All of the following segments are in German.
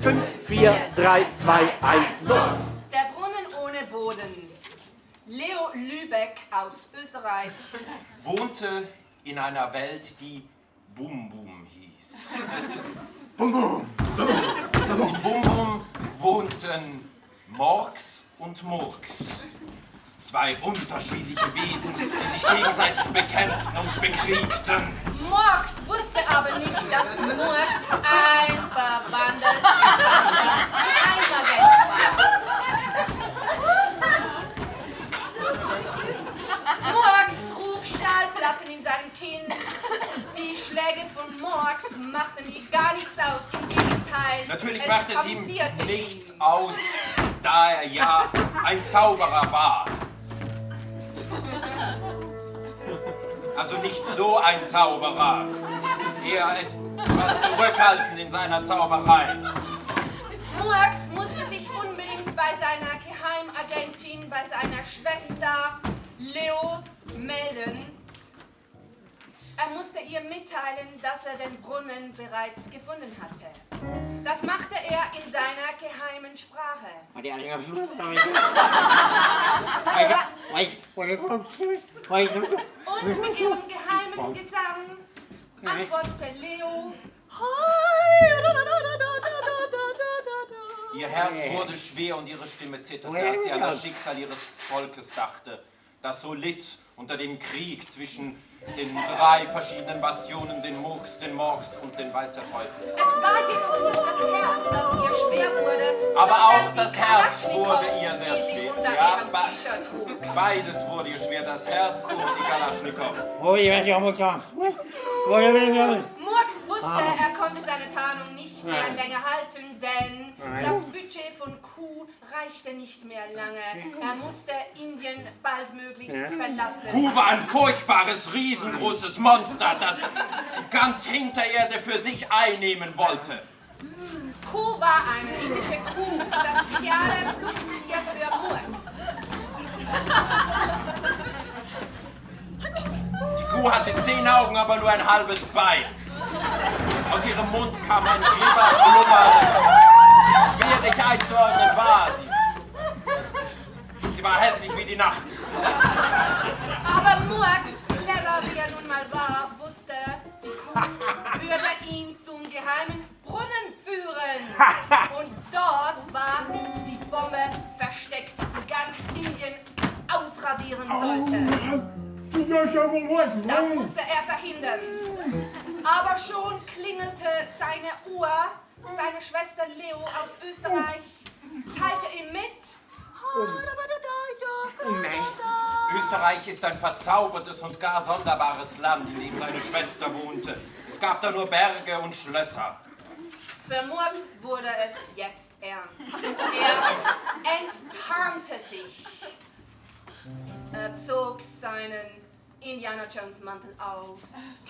5, 4, 3, 2, 1, los! Der Brunnen ohne Boden. Leo Lübeck aus Österreich wohnte in einer Welt, die Bum Bum hieß. Bum, bum! In Bum Bum wohnten Morks und Murks. Zwei unterschiedliche Wesen, die sich gegenseitig bekämpften und bekriegten. Murks wusste aber nicht, dass Murks ein verwandelter Geheimagent war. Murks trug Stahlplatten in seinem Kinn. Die Schläge von Murks machten ihm gar nichts aus. Im Gegenteil, Natürlich es machte es ihm amüsierte ihn. nichts aus, da er ja ein Zauberer war. Also nicht so ein Zauberer, eher etwas zurückhaltend in seiner Zauberei. Murks musste sich unbedingt bei seiner Geheimagentin, bei seiner Schwester Leo melden. Er musste ihr mitteilen, dass er den Brunnen bereits gefunden hatte. Das machte er in seiner geheimen Sprache. Und mit ihrem geheimen Gesang antwortete Leo: Ihr Herz wurde schwer und ihre Stimme zitterte, als sie an das Schicksal ihres Volkes dachte, das so litt unter dem Krieg zwischen den drei verschiedenen Bastionen, den Murks, den Morks und den Weiß der Teufel. Es war jedoch nicht das Herz, das ihr schwer wurde, Aber sondern auch die das Herz Kalaschnikows, wurde ihr sehr die sie schwer. unter Ja, ihrem T-Shirt trug. Beides wurde ihr schwer, das Herz und die Kalaschnikow. Murks wusste, er konnte seine Tarnung nicht mehr länger halten, denn das Budget von Q reichte nicht mehr lange. Er musste Indien baldmöglichst verlassen. Kuh war ein furchtbares, riesengroßes Monster, das die ganz Hintererde für sich einnehmen wollte. Q war eine indische Kuh, das ideale Flugtier für Murks. Die Kuh hatte 10 Augen, aber nur ein halbes Bein. Aus ihrem Mund kam ein Glibber, schwierig einzuordnen war sie. Sie war hässlich wie die Nacht. Aber Murks, clever wie er nun mal war, wusste, die Kuh würde ihn zum geheimen Brunnen führen. Und dort war die Bombe versteckt, die ganz Indien ausradieren sollte. Das musste er verhindern. Aber schon klingelte seine Uhr. Seine Schwester Leo aus Österreich teilte ihm mit: Österreich ist ein verzaubertes und gar sonderbares Land, in dem seine Schwester wohnte. Es gab da nur Berge und Schlösser. Für Murks wurde es jetzt ernst. Er enttarnte sich. Er zog seinen Indiana Jones Mantel aus.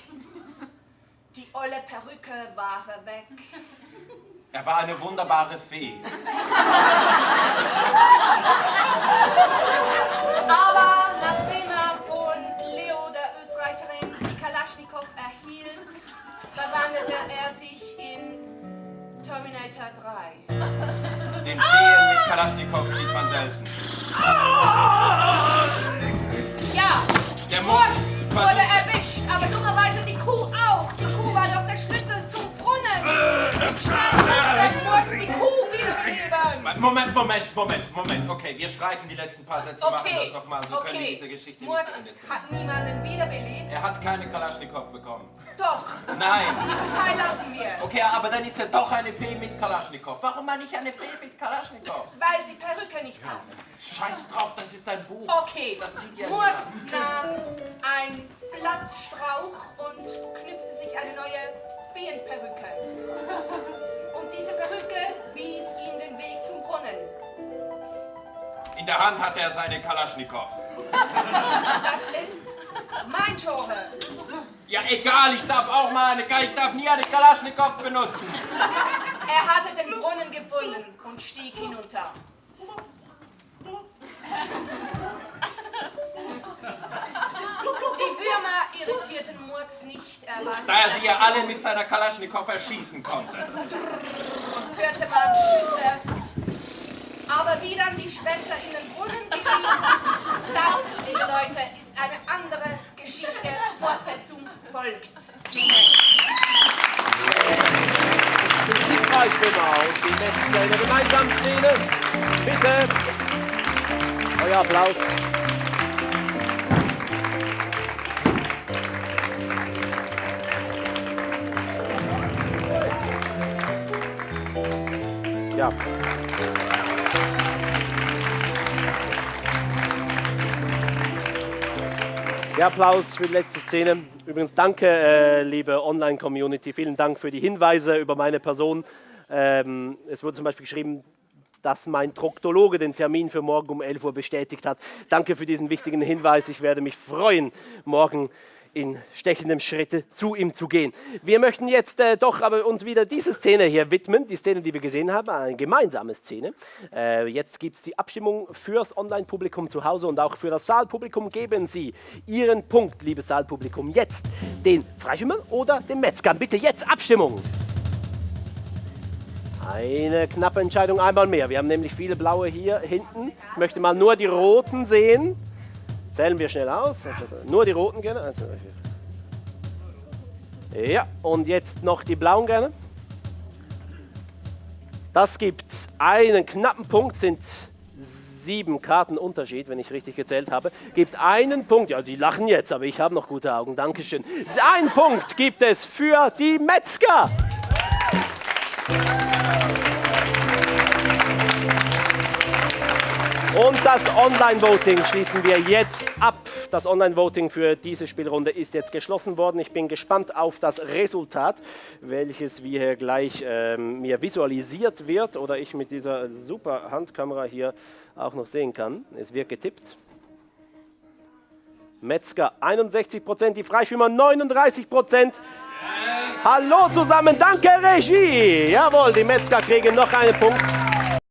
Die olle Perücke warf er weg. Er war eine wunderbare Fee. Aber nachdem er von Leo, der Österreicherin, die Kalaschnikow erhielt, verwandelte er sich in Terminator 3. Den Feen mit Kalaschnikow sieht man selten. Ja, Der Murks Murks wurde erwischt, aber dummerweise die Kuh auch. Die Kuh war doch der Schlüssel zum Brunnen. Schnell musste Murks die Kuh wiederbeleben. Moment. Okay, wir streichen die letzten paar Sätze, machen das nochmal, so können wir diese Geschichte nicht Murks zu Ende ziehen. hat niemanden wiederbelebt. Er hat keine Kalaschnikow bekommen. Doch, Nein. diesen Teil lassen wir. Okay, aber dann ist er doch eine Fee mit Kalaschnikow. Warum meine ich eine Fee mit Kalaschnikow? Weil die Perücke nicht passt. Scheiß drauf, das ist ein Buch. Okay, Das sieht ja Murks nahm ein Blattstrauch und knüpfte sich eine neue Feenperücke. Und diese Perücke wies ihm den Weg zum Brunnen. In der Hand hatte er seine Kalaschnikow. Das ist mein Genre. Ja, egal, ich darf nie eine Kalaschnikow benutzen. Er hatte den Brunnen gefunden und stieg hinunter. Die Würmer irritierten Murks nicht. Er war Da er sie ja alle mit seiner Kalaschnikow erschießen konnte. hörte man dann die Schwester in den Brunnen geriet. Das, liebe Leute, ist eine andere Geschichte. Fortsetzung folgt. Die Freischwimmer und die Metzger in der gemeinsamen Szene. Bitte. Euer Applaus. Ja. Der Applaus für die letzte Szene. Übrigens danke, liebe Online-Community. Vielen Dank für die Hinweise über meine Person. Es wurde zum Beispiel geschrieben, dass mein Proktologe den Termin für morgen um 11 Uhr bestätigt hat. Danke für diesen wichtigen Hinweis. Ich werde mich freuen, morgen in stechendem Schritte zu ihm zu gehen. Wir möchten jetzt doch aber uns wieder diese Szene hier widmen, die Szene, die wir gesehen haben, eine gemeinsame Szene. Jetzt gibt es die Abstimmung fürs Online-Publikum zu Hause und auch für das Saalpublikum. Geben Sie Ihren Punkt, liebes Saalpublikum, jetzt den Freischwimmern oder den Metzgern. Bitte jetzt Abstimmung. Eine knappe Entscheidung, einmal mehr. Wir haben nämlich viele blaue hier hinten. Ich möchte mal nur die roten sehen. Zählen wir schnell aus. Also nur die roten gerne. Also, ja, und jetzt noch die blauen gerne. Das gibt einen knappen Punkt, sind 7 Karten Unterschied, wenn ich richtig gezählt habe. Gibt einen Punkt, ja, Sie lachen jetzt, aber ich habe noch gute Augen, Dankeschön. Einen Punkt gibt es für die Metzger. Und das Online-Voting schließen wir jetzt ab. Das Online-Voting für diese Spielrunde ist jetzt geschlossen worden. Ich bin gespannt auf das Resultat, welches wie hier gleich mir visualisiert wird oder ich mit dieser super Handkamera hier auch noch sehen kann. Es wird getippt. Metzger 61%, die Freischwimmer 39%. Hallo zusammen, danke Regie. Jawohl, die Metzger kriegen noch einen Punkt.